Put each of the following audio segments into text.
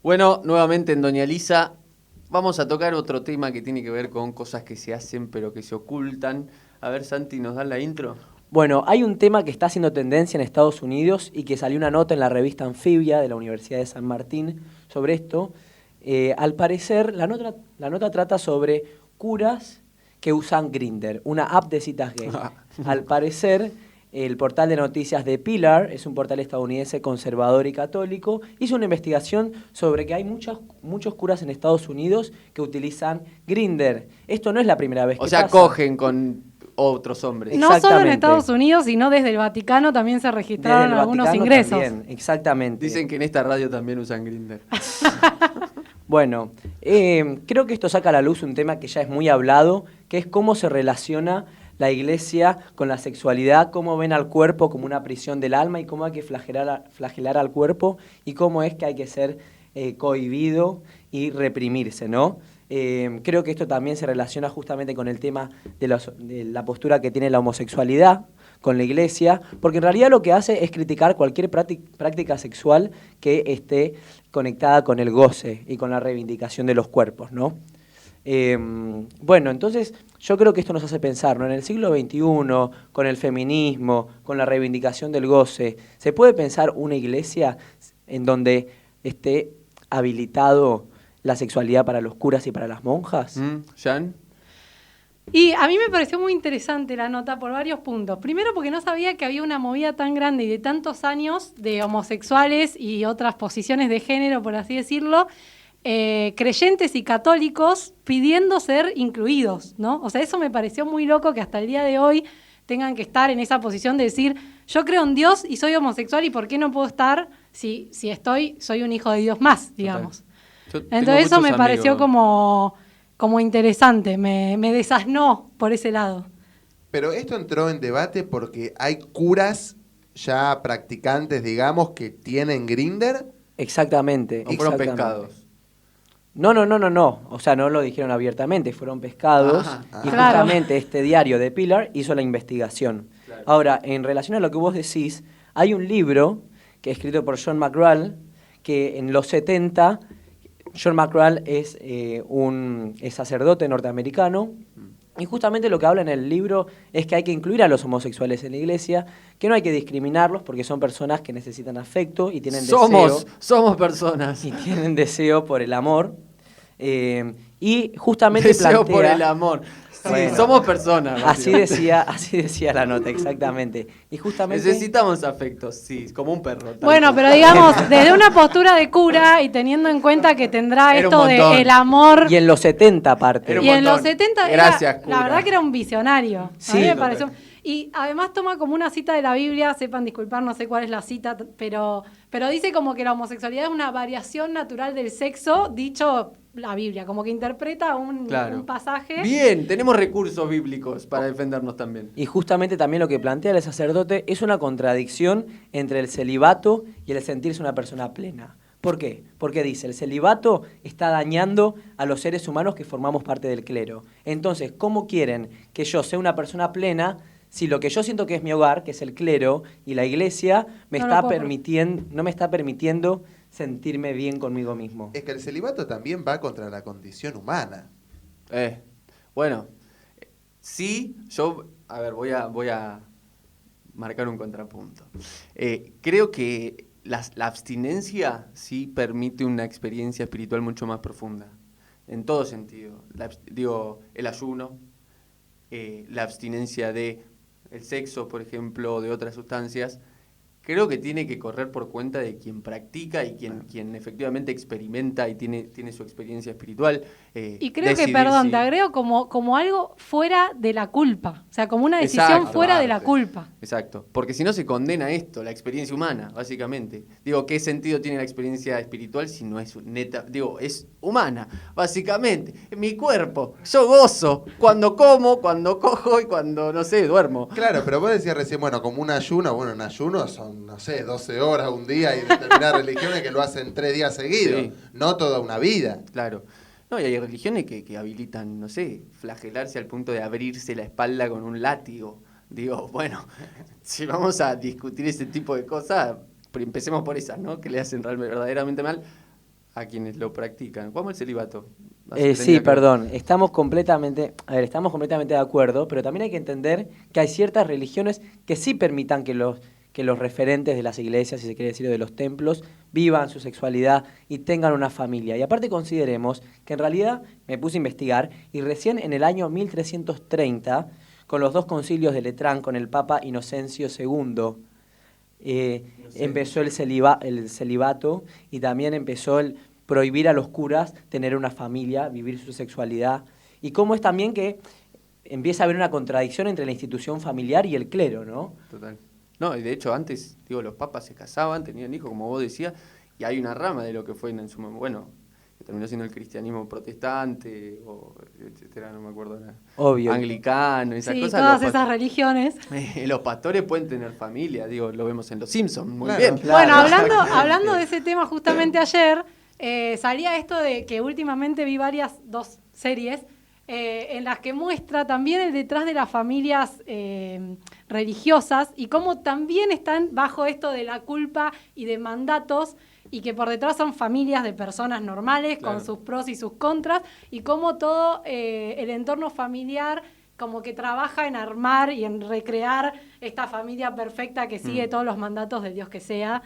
Bueno, nuevamente en Doña Lisa vamos a tocar otro tema que tiene que ver con cosas que se hacen pero que se ocultan. A ver, Santi, ¿nos dan la intro? Bueno, hay un tema que está haciendo tendencia en Estados Unidos y que salió una nota en la revista Anfibia de la Universidad de San Martín sobre esto. Al parecer, la nota trata sobre curas que usan Grindr, una app de citas gay. Al parecer, el portal de noticias de Pillar, es un portal estadounidense conservador y católico, hizo una investigación sobre que hay muchos curas en Estados Unidos que utilizan Grindr. Esto no es la primera vez O que sea, pasa. cogen con otros hombres. Ex- No solo en Exactamente. Estados Unidos, sino desde el Vaticano también se Desde registraron el algunos Vaticano ingresos. también, exactamente. Dicen que en esta radio también usan Grindr. Bueno, creo que esto saca a la luz un tema que ya es muy hablado, que es cómo se relaciona la iglesia con la sexualidad, cómo ven al cuerpo como una prisión del alma y cómo hay que flagelar al cuerpo y cómo es que hay que ser cohibido y reprimirse, ¿no? Creo que esto también se relaciona justamente con el tema de la postura que tiene la homosexualidad con la iglesia, porque en realidad lo que hace es criticar cualquier práctica sexual que esté conectada con el goce y con la reivindicación de los cuerpos, ¿no? Bueno, entonces yo creo que esto nos hace pensar, ¿no? En el siglo XXI, con el feminismo, con la reivindicación del goce, ¿se puede pensar una iglesia en donde esté habilitado la sexualidad para los curas y para las monjas? ¿Jan? Y a mí me pareció muy interesante la nota por varios puntos. Primero porque no sabía que había una movida tan grande y de tantos años de homosexuales y otras posiciones de género, por así decirlo, creyentes y católicos pidiendo ser incluidos, ¿no? O sea, eso me pareció muy loco que hasta el día de hoy tengan que estar en esa posición de decir, yo creo en Dios y soy homosexual y ¿por qué no puedo estar si soy un hijo de Dios más, digamos? Yo tengo Entonces eso me muchos pareció amigos. como interesante, me desasnó por ese lado. Pero esto entró en debate porque hay curas ya practicantes, digamos, que tienen Grindr. Exactamente. ¿O fueron exactamente. pescados? No. O sea, no lo dijeron abiertamente, fueron pescados. Y Claro. justamente este diario de Pillar hizo la investigación. Claro. Ahora, en relación a lo que vos decís, hay un libro que es escrito por John McGrath, que en los 70, John McGrath es sacerdote norteamericano. Y justamente lo que habla en el libro es que hay que incluir a los homosexuales en la iglesia, que no hay que discriminarlos porque son personas que necesitan afecto y tienen Somos personas. y tienen deseo por el amor. Y justamente Deseo plantea, por el amor. Sí, Bueno. somos personas. así básicamente. decía la nota, exactamente. Y justamente Necesitamos afectos, sí, como un perro. tal Bueno, cual. pero digamos, desde una postura de cura y teniendo en cuenta que tendrá Era un esto de montón. el amor. y en los 70 aparte. Era un Y en montón. los 70 Gracias, la cura. verdad que era un visionario. A Sí, mí me total. pareció. Y además toma como una cita de la Biblia, sepan disculpar, no sé cuál es la cita, pero dice como que la homosexualidad es una variación natural del sexo, dicho la Biblia, como que interpreta un pasaje. Bien, tenemos recursos bíblicos para defendernos también. Y justamente también lo que plantea el sacerdote es una contradicción entre el celibato y el sentirse una persona plena. ¿Por qué? Porque dice, el celibato está dañando a los seres humanos que formamos parte del clero. Entonces, ¿cómo quieren que yo sea una persona plena si lo que yo siento que es mi hogar, que es el clero y la iglesia, no me está permitiendo sentirme bien conmigo mismo? Es que el celibato también va contra la condición humana. Bueno, sí, a ver, voy a marcar un contrapunto. Creo que la abstinencia sí permite una experiencia espiritual mucho más profunda, en todo sentido. El ayuno, la abstinencia de el sexo, por ejemplo, o de otras sustancias, creo que tiene que correr por cuenta de quien practica y quien efectivamente experimenta y tiene su experiencia espiritual. Y creo que, decidir perdón, si- te agrego como algo fuera de la culpa. O sea, como una decisión Exacto, fuera de la aparte. culpa. Exacto, porque si no se condena esto, la experiencia humana, básicamente. Digo, ¿qué sentido tiene la experiencia espiritual si no es neta? Digo, es humana, básicamente. Mi cuerpo, yo gozo cuando como, cuando cojo y cuando, no sé, duermo. Claro, pero vos decías recién, bueno, como un ayuno, bueno, un ayuno son, no sé, 12 horas un día y determinadas religiones que lo hacen 3 días seguidos, Sí. no toda una vida. Claro. No, y hay religiones que habilitan, no sé, flagelarse al punto de abrirse la espalda con un látigo. Digo, bueno, si vamos a discutir ese tipo de cosas, empecemos por esas, ¿no? Que le hacen verdaderamente mal a quienes lo practican. ¿Cómo el celibato? Sí, perdón, estamos completamente de acuerdo, pero también hay que entender que hay ciertas religiones que sí permitan que los referentes de las iglesias, si se quiere decir, de los templos, vivan su sexualidad y tengan una familia. Y aparte consideremos que en realidad me puse a investigar y recién en el año 1330, con los 2 concilios de Letrán con el Papa Inocencio II, empezó el celibato y también empezó el prohibir a los curas tener una familia, vivir su sexualidad, y cómo es también que empieza a haber una contradicción entre la institución familiar y el clero, ¿no? Total. No, y de hecho antes, los papas se casaban, tenían hijos, como vos decías, y hay una rama de lo que fue en su momento, bueno, que terminó siendo el cristianismo protestante, o etcétera, no me acuerdo nada. Obvio. Anglicano, esas Sí, cosas. todas esas religiones. Los pastores pueden tener familia, lo vemos en Los Simpsons, muy Claro, bien. claro. Bueno, hablando de ese tema justamente ayer, salía esto de que últimamente vi dos series en las que muestra también el detrás de las familias religiosas y cómo también están bajo esto de la culpa y de mandatos y que por detrás son familias de personas normales, Claro. con sus pros y sus contras, y cómo todo el entorno familiar como que trabaja en armar y en recrear esta familia perfecta que sigue todos los mandatos del Dios que sea.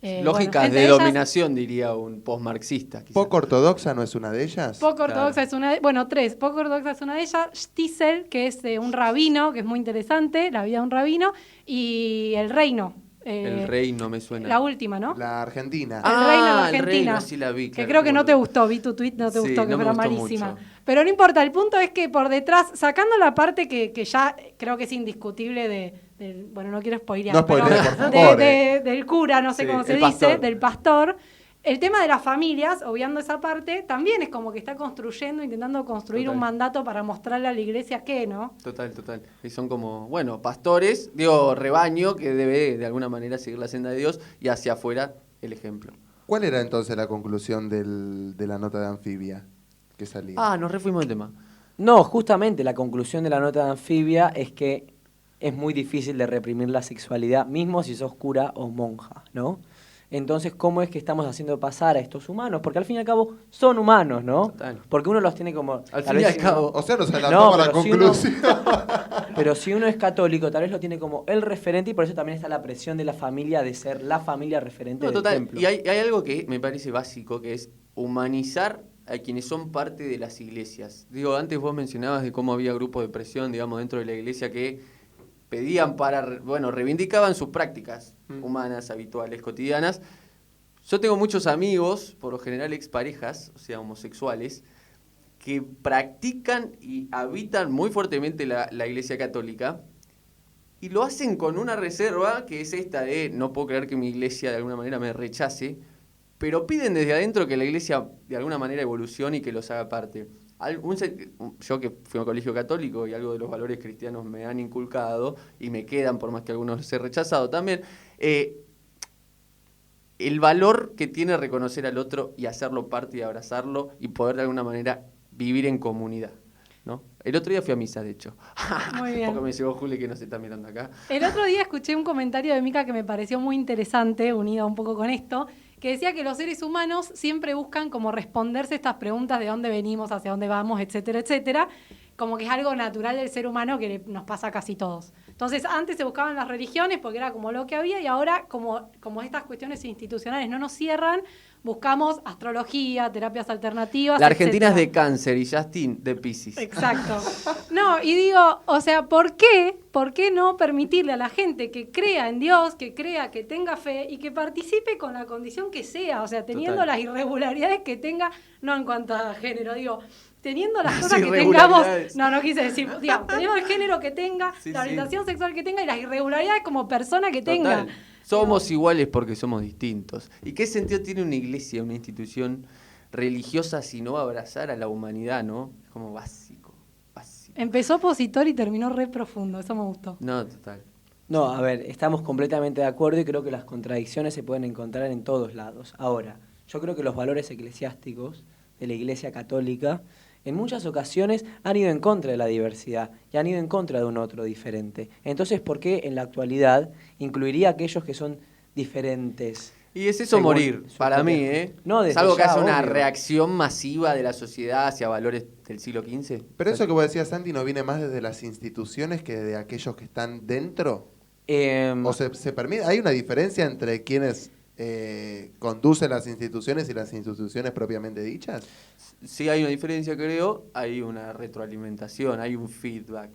Lógicas entre de ellas, dominación, diría un postmarxista. quizás. ¿Poco ortodoxa no es una de ellas? Poco Claro. ortodoxa es una tres. Poco ortodoxa es una de ellas. Shtisel, que es un rabino, que es muy interesante, la vida de un rabino, y El Reino. El rey no me suena. La última, ¿no? La Argentina. El Reino en la El Argentina. Reino, sí la vi, Que claro, creo que no te recuerdo. gustó, vi tu tweet, no te Sí, gustó, que no me era gustó malísima. mucho. Pero no importa, el punto es que por detrás, sacando la parte que ya creo que es indiscutible bueno, no quiero spoilear, No pero spoilees, por favor, del cura, no sé Sí, cómo se el dice, pastor. del pastor. El tema de las familias, obviando esa parte, también es como que está intentando construir Total. un mandato para mostrarle a la iglesia que, ¿no? Total. Y son como, pastores, rebaño que debe de alguna manera seguir la senda de Dios y hacia afuera el ejemplo. ¿Cuál era entonces la conclusión de la nota de Anfibia que salía? Nos refuimos del tema. No, justamente la conclusión de la nota de Anfibia es que es muy difícil de reprimir la sexualidad, mismo si sos cura o monja, ¿no? Entonces, ¿cómo es que estamos haciendo pasar a estos humanos? Porque al fin y al cabo son humanos, ¿no? Total. Porque uno los tiene como... Al tal fin y vez al si cabo. O sea, nos adelantamos a la pero si uno- conclusión. Pero si uno es católico, tal vez lo tiene como el referente y por eso también está la presión de la familia de ser la familia referente No, del total. templo. Y hay algo que me parece básico, que es humanizar a quienes son parte de las iglesias. Antes vos mencionabas de cómo había grupos de presión, dentro de la iglesia que pedían reivindicaban sus prácticas humanas, habituales, cotidianas. Yo tengo muchos amigos, por lo general exparejas, o sea, homosexuales, que practican y habitan muy fuertemente la iglesia católica y lo hacen con una reserva que es esta de no puedo creer que mi iglesia de alguna manera me rechace, pero piden desde adentro que la iglesia de alguna manera evolucione y que los haga parte. Yo que fui a un colegio católico y algo de los valores cristianos me han inculcado y me quedan por más que algunos los he rechazado también, el valor que tiene reconocer al otro y hacerlo parte y abrazarlo y poder de alguna manera vivir en comunidad, ¿no? El otro día fui a misa, de hecho. Muy bien. Porque me llegó Juli que nos está mirando acá. El otro día escuché un comentario de Mica que me pareció muy interesante, unido un poco con esto, que decía que los seres humanos siempre buscan como responderse estas preguntas de dónde venimos, hacia dónde vamos, etcétera, etcétera, como que es algo natural del ser humano que nos pasa a casi todos. Entonces, antes se buscaban las religiones porque era como lo que había y ahora, como estas cuestiones institucionales no nos cierran, buscamos astrología, terapias alternativas, La Argentina es etcétera. de Cáncer y Justin de Piscis. Exacto. No, y digo, o sea, ¿por qué no permitirle a la gente que crea en Dios, que crea, que tenga fe y que participe con la condición que sea? O sea, teniendo Total. las irregularidades que tenga, no en cuanto a género, digo, teniendo las Las cosas que tengamos, irregularidades. no quise decir, digamos, teniendo el género que tenga, Sí, la sí. orientación sexual que tenga y las irregularidades como persona que tenga. Total. Somos iguales porque somos distintos. ¿Y qué sentido tiene una iglesia, una institución religiosa si no va a abrazar a la humanidad, no? Es como básico. Empezó opositor y terminó re profundo, eso me gustó. No, total. No, a ver, estamos completamente de acuerdo y creo que las contradicciones se pueden encontrar en todos lados. Ahora, yo creo que los valores eclesiásticos de la Iglesia Católica en muchas ocasiones han ido en contra de la diversidad y han ido en contra de un otro diferente. Entonces, ¿por qué en la actualidad incluiría a aquellos que son diferentes? Y es eso Según morir, su para mí, propia- ¿eh? No, desde Salvo que ya, haya una obvio. reacción masiva de la sociedad hacia valores del siglo XV. Pero eso que vos decías, Santi, ¿no viene más desde las instituciones que de aquellos que están dentro? ¿O se permite? ¿Hay una diferencia entre quienes conducen las instituciones y las instituciones propiamente dichas? Sí hay una diferencia, creo, hay una retroalimentación, hay un feedback.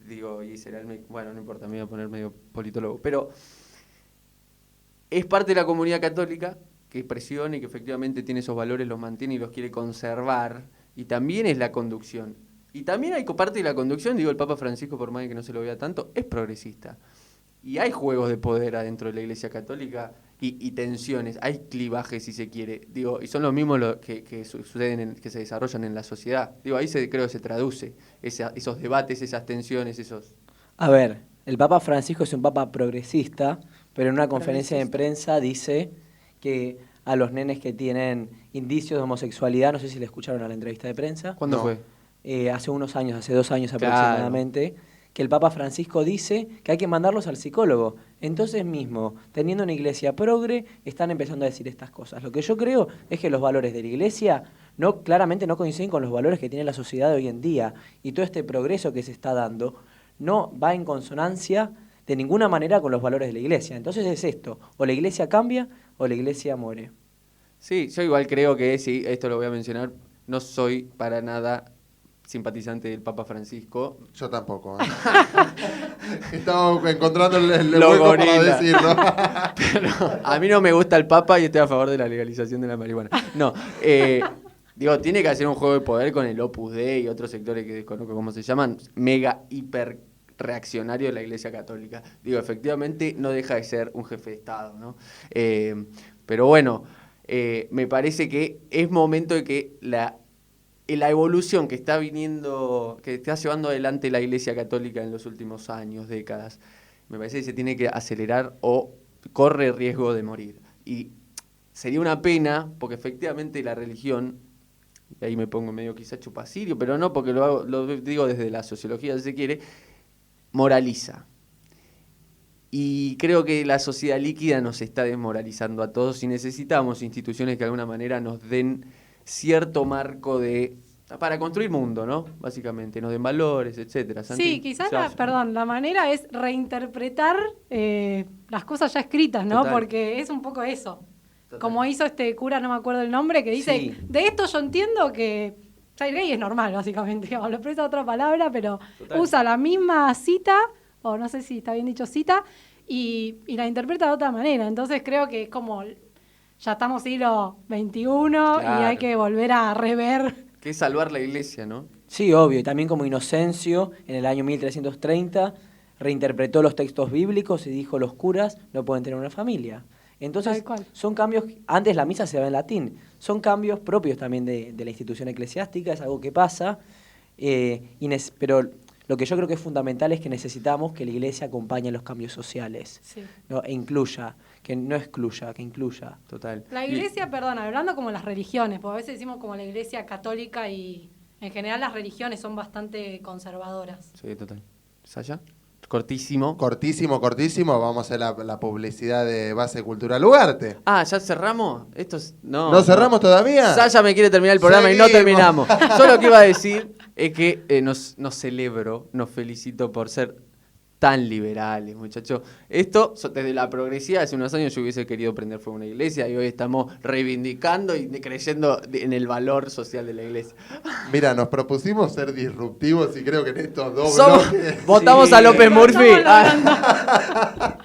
Digo, y será bueno, no importa, me voy a poner medio politólogo, pero es parte de la comunidad católica que presiona y que efectivamente tiene esos valores, los mantiene y los quiere conservar, y también es la conducción. Y también hay parte de la conducción, digo, el Papa Francisco, por más que no se lo vea tanto, es progresista. Y hay juegos de poder adentro de la Iglesia Católica y tensiones, hay clivajes si se quiere, digo, y son los mismos que suceden, que se desarrollan en la sociedad. Digo, ahí creo que se traduce esos debates, esas tensiones, esos... A ver, el Papa Francisco es un Papa progresista, pero en una conferencia de prensa dice que a los nenes que tienen indicios de homosexualidad, no sé si le escucharon a la entrevista de prensa, ¿Cuándo No. fue? hace unos años, hace 2 años Claro. aproximadamente, que el Papa Francisco dice que hay que mandarlos al psicólogo. Entonces mismo, teniendo una iglesia progre, están empezando a decir estas cosas. Lo que yo creo es que los valores de la iglesia claramente no coinciden con los valores que tiene la sociedad de hoy en día. Y todo este progreso que se está dando no va en consonancia de ninguna manera con los valores de la iglesia. Entonces es esto, o la iglesia cambia o la iglesia muere. Sí, yo igual creo que, sí, esto lo voy a mencionar, no soy para nada simpatizante del Papa Francisco. Yo tampoco. Estaba encontrando el Lo hueco para gorila. decirlo. Pero a mí no me gusta el Papa y estoy a favor de la legalización de la marihuana. No, digo, tiene que hacer un juego de poder con el Opus Dei y otros sectores que desconozco cómo se llaman, mega, hiper reaccionario de la Iglesia Católica. Digo, efectivamente no deja de ser un jefe de Estado, ¿no? Pero bueno, me parece que es momento de que la evolución que está viniendo, que está llevando adelante la Iglesia Católica en los últimos años, décadas, me parece que se tiene que acelerar o corre riesgo de morir. Y sería una pena, porque efectivamente la religión, y ahí me pongo medio quizá chupacirio, pero no porque lo digo desde la sociología, si se quiere, moraliza. Y creo que la sociedad líquida nos está desmoralizando a todos y necesitamos instituciones que de alguna manera nos den cierto marco para construir mundo, ¿no? Básicamente, nos den valores, etcétera. Santi, Sí, quizás se vaya. la manera es reinterpretar las cosas ya escritas, ¿no? Total. Porque es un poco eso. Total. Como hizo este cura, no me acuerdo el nombre, que dice, Sí. de esto yo entiendo que ser gay es normal, básicamente. Digamos, lo expresa otra palabra, pero Total. usa la misma cita, o no sé si está bien dicho cita, y la interpreta de otra manera. Entonces creo que es como, ya estamos siglo XXI y Claro. hay que volver a rever. Que es salvar la iglesia, ¿no? Sí, obvio, y también como Inocencio, en el año 1330, reinterpretó los textos bíblicos y dijo los curas no pueden tener una familia. Entonces, Tal cual. son cambios, antes la misa se daba en latín, son cambios propios también de la institución eclesiástica, es algo que pasa, pero lo que yo creo que es fundamental es que necesitamos que la iglesia acompañe los cambios sociales, Sí. ¿no? E incluya, que no excluya, que incluya. Total. La iglesia, perdón, hablando como las religiones, porque a veces decimos como la iglesia católica y en general las religiones son bastante conservadoras. Sí, total. ¿Saya? Cortísimo. Cortísimo, cortísimo. Vamos a hacer la publicidad de Base Cultural Ugarte. ¿Ya cerramos? ¿No cerramos todavía? Saya me quiere terminar el programa y no Seguimos. terminamos. Yo lo que iba a decir es que nos celebro, nos felicito por ser tan liberales, muchachos. Esto, desde la progresiva, hace unos años yo hubiese querido prender fuego a una iglesia y hoy estamos reivindicando y creyendo en el valor social de la iglesia. Mira, nos propusimos ser disruptivos y creo que en estos dos Somos- bloques... Votamos Sí. a López Lo Murphy. estamos logrando.